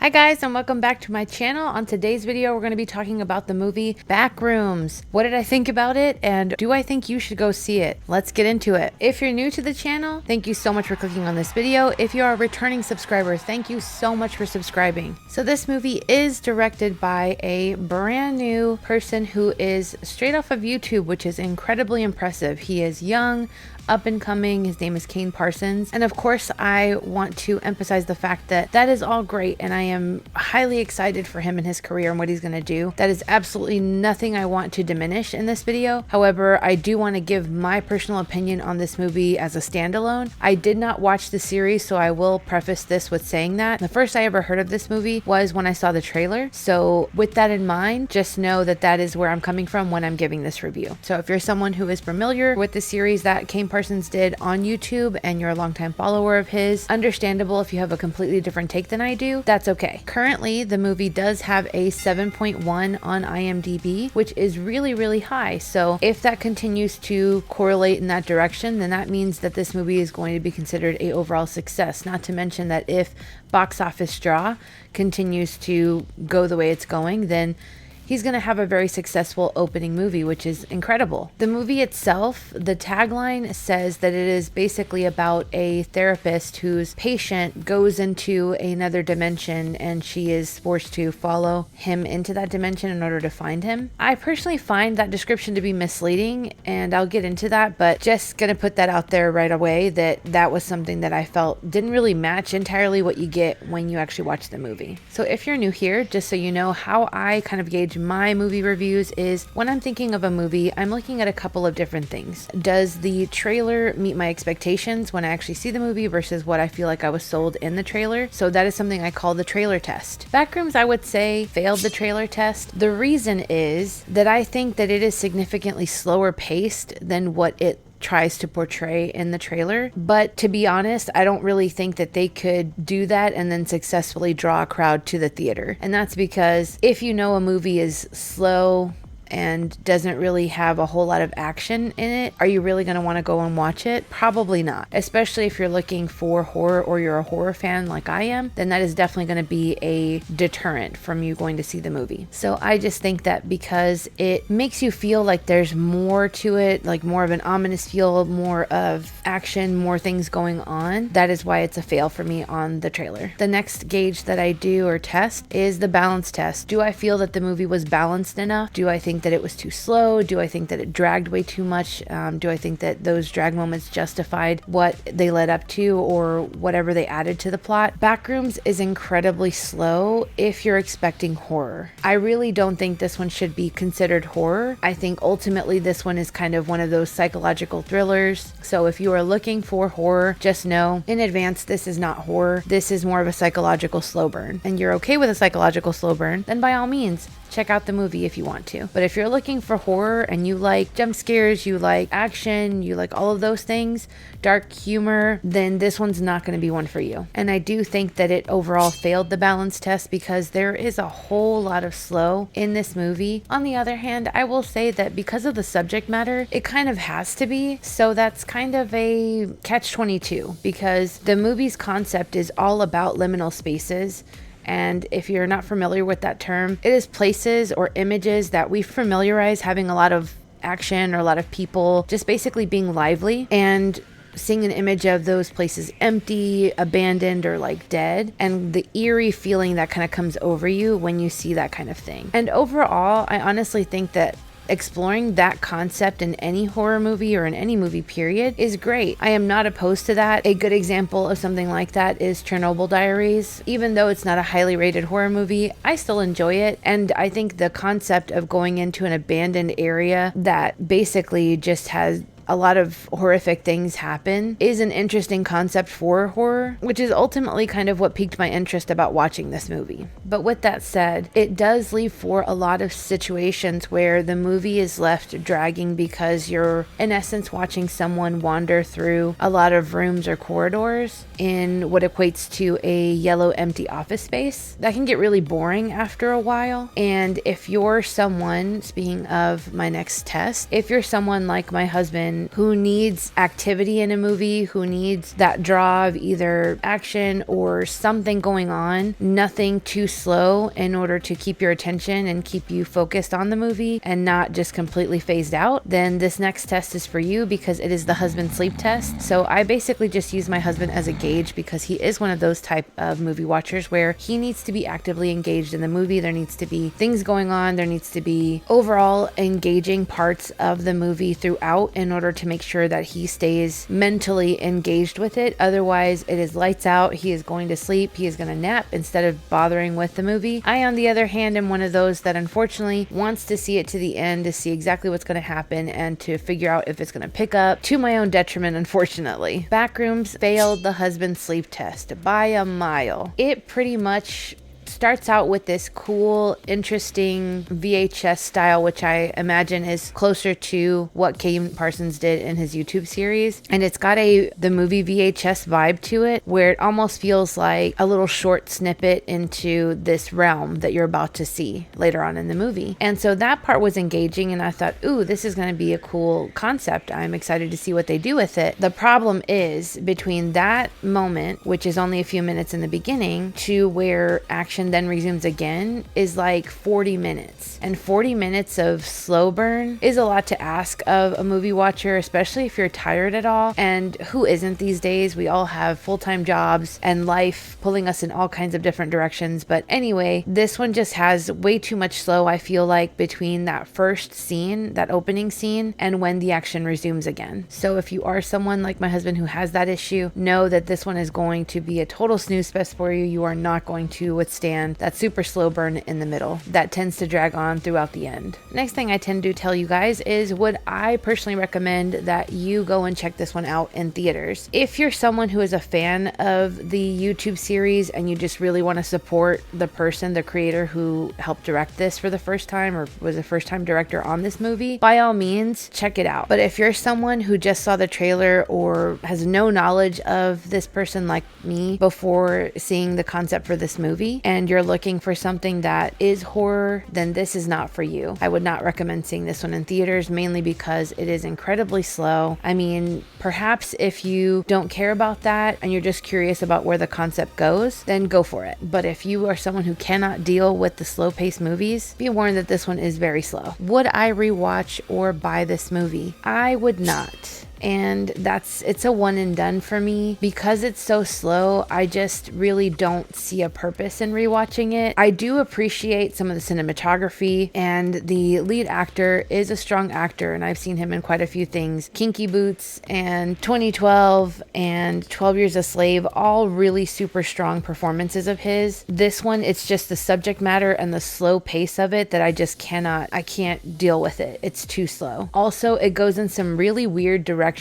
Hi guys, and welcome back to my channel. On today's video, we're going to be talking about the movie Backrooms. What did I think about it, and do I think you should go see it? Let's get into it. If you're new to the channel, thank you so much for clicking on this video. If you are a returning subscriber, thank you so much for subscribing. So this movie is directed by a brand new person who is straight off of YouTube, which is incredibly impressive. He is young, up and coming. His name is Kane Parsons, and of course I want to emphasize the fact that that is all great, and I am highly excited for him and his career and what he's going to do. That is absolutely nothing I want to diminish in this video. However, I do want to give my personal opinion on this movie as a standalone. I did not watch the series, so I will preface this with saying that the first I ever heard of this movie was when I saw the trailer. So with that in mind, just know that that is where I'm coming from when I'm giving this review. So if you're someone who is familiar with the series that Kane Parsons did on YouTube and you're a longtime follower of his, understandable if you have a completely different take than I do, that's okay. Currently, the movie does have a 7.1 on IMDb, which is really high. So if that continues to correlate in that direction, then that means that this movie is going to be considered a overall success. Not to mention that if box office draw continues to go the way it's going, then he's going to have a very successful opening movie, which is incredible. The movie itself, the tagline says that it is basically about a therapist whose patient goes into another dimension and she is forced to follow him into that dimension in order to find him. I personally find that description to be misleading, and I'll get into that, but just going to put that out there right away that that was something that I felt didn't really match entirely what you get when you actually watch the movie. So if you're new here, just so you know, how I kind of gauge my movie reviews is when I'm thinking of a movie, I'm looking at a couple of different things. Does the trailer meet my expectations when I actually see the movie versus what I feel like I was sold in the trailer? So that is something I call the trailer test. Backrooms, I would say, failed the trailer test. The reason is that I think that it is significantly slower paced than what it tries to portray in the trailer. But to be honest, I don't really think that they could do that and then successfully draw a crowd to the theater. And that's because if you know a movie is slow and doesn't really have a whole lot of action in it, are you really going to want to go and watch it? Probably not. Especially if you're looking for horror or you're a horror fan like I am, then that is definitely going to be a deterrent from you going to see the movie. So I just think that because it makes you feel like there's more to it, like more of an ominous feel, more of action, more things going on, that is why it's a fail for me on the trailer. The next gauge that I do or test is the balance test. Do I feel that the movie was balanced enough? Do I think that it was too slow? Do I think that it dragged way too much? Do I think that those drag moments justified what they led up to or whatever they added to the plot? Backrooms is incredibly slow if you're expecting horror. I really don't think this one should be considered horror. I think ultimately this one is kind of one of those psychological thrillers. So if you are looking for horror, just know in advance this is not horror. This is more of a psychological slow burn. And you're okay with a psychological slow burn, then by all means, check out the movie if you want to. But if you're looking for horror and you like jump scares, you like action, you like all of those things, dark humor, then this one's not going to be one for you. And I do think that it overall failed the balance test because there is a whole lot of slow in this movie. On the other hand, I will say that because of the subject matter, it kind of has to be. So that's kind of a catch-22 because the movie's concept is all about liminal spaces. And if you're not familiar with that term, it is places or images that we familiarize having a lot of action or a lot of people just basically being lively, and seeing an image of those places empty, abandoned, or like dead, and the eerie feeling that kind of comes over you when you see that kind of thing. And overall, I honestly think that exploring that concept in any horror movie or in any movie period is great. I am not opposed to that. A good example of something like that is Chernobyl Diaries. Even though it's not a highly rated horror movie, I still enjoy it. And I think the concept of going into an abandoned area that basically just has a lot of horrific things happen is an interesting concept for horror, which is ultimately kind of what piqued my interest about watching this movie. But with that said, it does leave for a lot of situations where the movie is left dragging because you're in essence watching someone wander through a lot of rooms or corridors in what equates to a yellow empty office space. That can get really boring after a while. And if you're someone, speaking of my next test, if you're someone like my husband someone who needs activity in a movie, who needs that draw of either action or something going on, nothing too slow in order to keep your attention and keep you focused on the movie and not just completely phased out, then this next test is for you because it is the husband sleep test. So I basically just use my husband as a gauge because he is one of those type of movie watchers where he needs to be actively engaged in the movie. There needs to be things going on. There needs to be overall engaging parts of the movie throughout in order to make sure that he stays mentally engaged with it. Otherwise, it is lights out. He is going to sleep. He is going to nap instead of bothering with the movie. I, on the other hand, am one of those that unfortunately wants to see it to the end to see exactly what's going to happen and to figure out if it's going to pick up, to my own detriment, unfortunately. Backrooms failed the husband sleep test by a mile. It pretty much starts out with this cool, interesting VHS style, which I imagine is closer to what Kane Parsons did in his YouTube series. And it's got the movie VHS vibe to it, where it almost feels like a little short snippet into this realm that you're about to see later on in the movie. And so that part was engaging, and I thought, ooh, this is going to be a cool concept. I'm excited to see what they do with it. The problem is between that moment, which is only a few minutes in the beginning, to where action then resumes again is like 40 minutes. And 40 minutes of slow burn is a lot to ask of a movie watcher, especially if you're tired at all. And who isn't these days? We all have full-time jobs and life pulling us in all kinds of different directions. But anyway, this one just has way too much slow, I feel like, between that first scene, that opening scene, and when the action resumes again. So if you are someone like my husband who has that issue, know that this one is going to be a total snooze fest for you. You are not going to withstand that super slow burn in the middle that tends to drag on throughout the end. Next thing I tend to tell you guys is, would I personally recommend that you go and check this one out in theaters? If you're someone who is a fan of the YouTube series and you just really want to support the person, the creator who helped direct this for the first time or was a first time director on this movie, by all means, check it out. But if you're someone who just saw the trailer or has no knowledge of this person like me before seeing the concept for this movie, and you're looking for something that is horror, then this is not for you. I would not recommend seeing this one in theaters, mainly because it is incredibly slow. I mean, perhaps if you don't care about that and you're just curious about where the concept goes, then go for it. But if you are someone who cannot deal with the slow-paced movies, be warned that this one is very slow. Would I rewatch or buy this movie? I would not. And it's a one and done for me. Because it's so slow, I just really don't see a purpose in rewatching it. I do appreciate some of the cinematography, and the lead actor is a strong actor, and I've seen him in quite a few things. Kinky Boots and 2012 and 12 Years a Slave, all really super strong performances of his. This one, it's just the subject matter and the slow pace of it that I can't deal with it. It's too slow. Also, it goes in some really weird directions,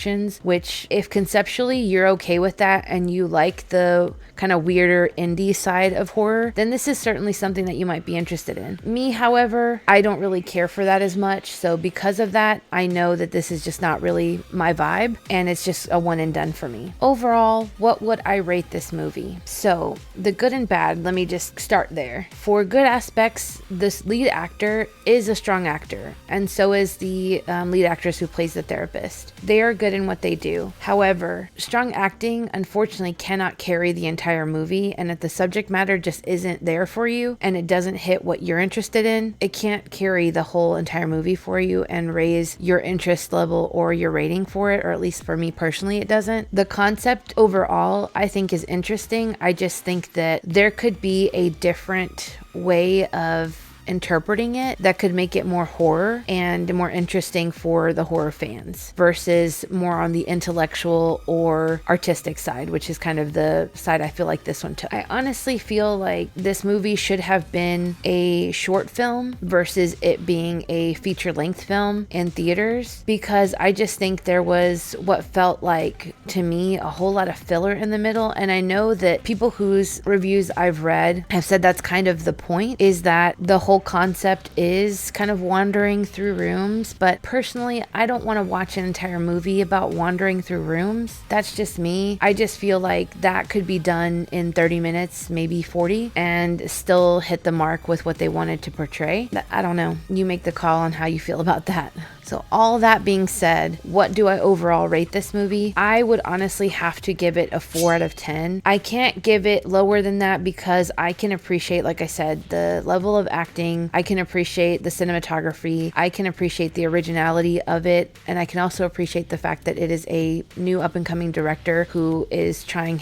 which if conceptually you're okay with that and you like the kind of weirder indie side of horror, then this is certainly something that you might be interested in. Me, however, I don't really care for that as much. So because of that, I know that this is just not really my vibe, and it's just a one and done for me. Overall, what would I rate this movie? So the good and bad, let me just start there. For good aspects, this lead actor is a strong actor, and so is the lead actress who plays the therapist. They are good in what they do. However, strong acting unfortunately cannot carry the entire movie, and if the subject matter just isn't there for you and it doesn't hit what you're interested in, it can't carry the whole entire movie for you and raise your interest level or your rating for it, or at least for me personally, it doesn't. The concept overall I think is interesting. I just think that there could be a different way of interpreting it that could make it more horror and more interesting for the horror fans versus more on the intellectual or artistic side, which is kind of the side I feel like this one took. I honestly feel like this movie should have been a short film versus it being a feature-length film in theaters, because I just think there was what felt like to me a whole lot of filler in the middle. And I know that people whose reviews I've read have said that's kind of the point, is that the whole concept is kind of wandering through rooms, but personally, I don't want to watch an entire movie about wandering through rooms. That's just me. I just feel like that could be done in 30 minutes, maybe 40, and still hit the mark with what they wanted to portray. I don't know. You make the call on how you feel about that. So all that being said, what do I overall rate this movie? I would honestly have to give it a 4 out of 10. I can't give it lower than that because I can appreciate, like I said, the level of acting. I can appreciate the cinematography. I can appreciate the originality of it. And I can also appreciate the fact that it is a new up and coming director who is trying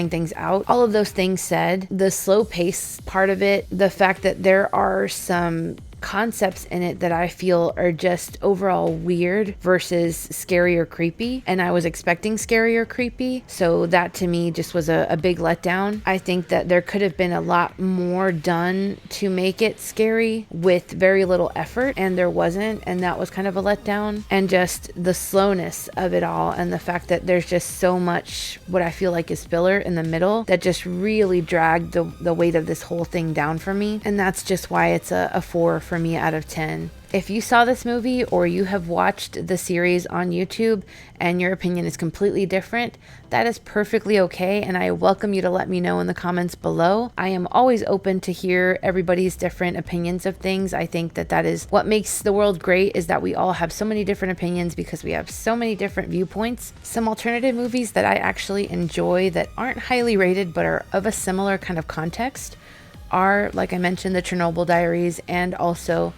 things out. All of those things said, the slow pace part of it, the fact that there are some concepts in it that I feel are just overall weird versus scary or creepy, and I was expecting scary or creepy, so that to me just was a big letdown. I think that there could have been a lot more done to make it scary with very little effort, and there wasn't, and that was kind of a letdown. And just the slowness of it all, and the fact that there's just so much what I feel like is filler in the middle that just really dragged the weight of this whole thing down for me, and that's just why it's a 4 for me out of 10. If you saw this movie or you have watched the series on YouTube and your opinion is completely different, that is perfectly okay, and I welcome you to let me know in the comments below. I am always open to hear everybody's different opinions of things. I think that is what makes the world great, is that we all have so many different opinions because we have so many different viewpoints. Some alternative movies that I actually enjoy that aren't highly rated but are of a similar kind of context are, like I mentioned, the Chernobyl Diaries and also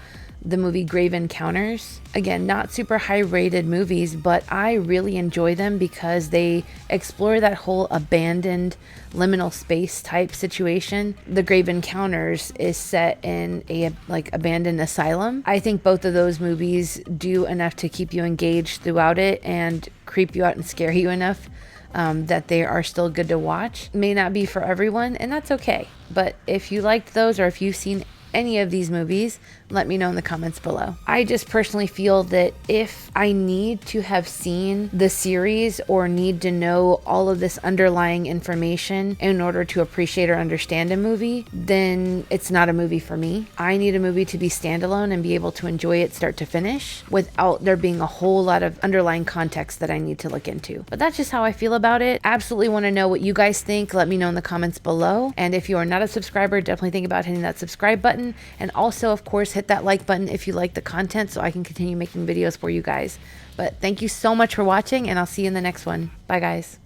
the movie Grave Encounters. Again, not super high rated movies, but I really enjoy them because they explore that whole abandoned liminal space type situation. The Grave Encounters is set in a abandoned asylum. I think both of those movies do enough to keep you engaged throughout it and creep you out and scare you enough that they are still good to watch. May not be for everyone, and that's okay. But if you liked those, or if you've seen any of these movies, let me know in the comments below. I just personally feel that if I need to have seen the series or need to know all of this underlying information in order to appreciate or understand a movie, then it's not a movie for me. I need a movie to be standalone and be able to enjoy it start to finish without there being a whole lot of underlying context that I need to look into. But that's just how I feel about it. Absolutely want to know what you guys think. Let me know in the comments below. And if you are not a subscriber, definitely think about hitting that subscribe button. And also, of course, hit that like button if you like the content so I can continue making videos for you guys. But thank you so much for watching, and I'll see you in the next one. Bye, guys.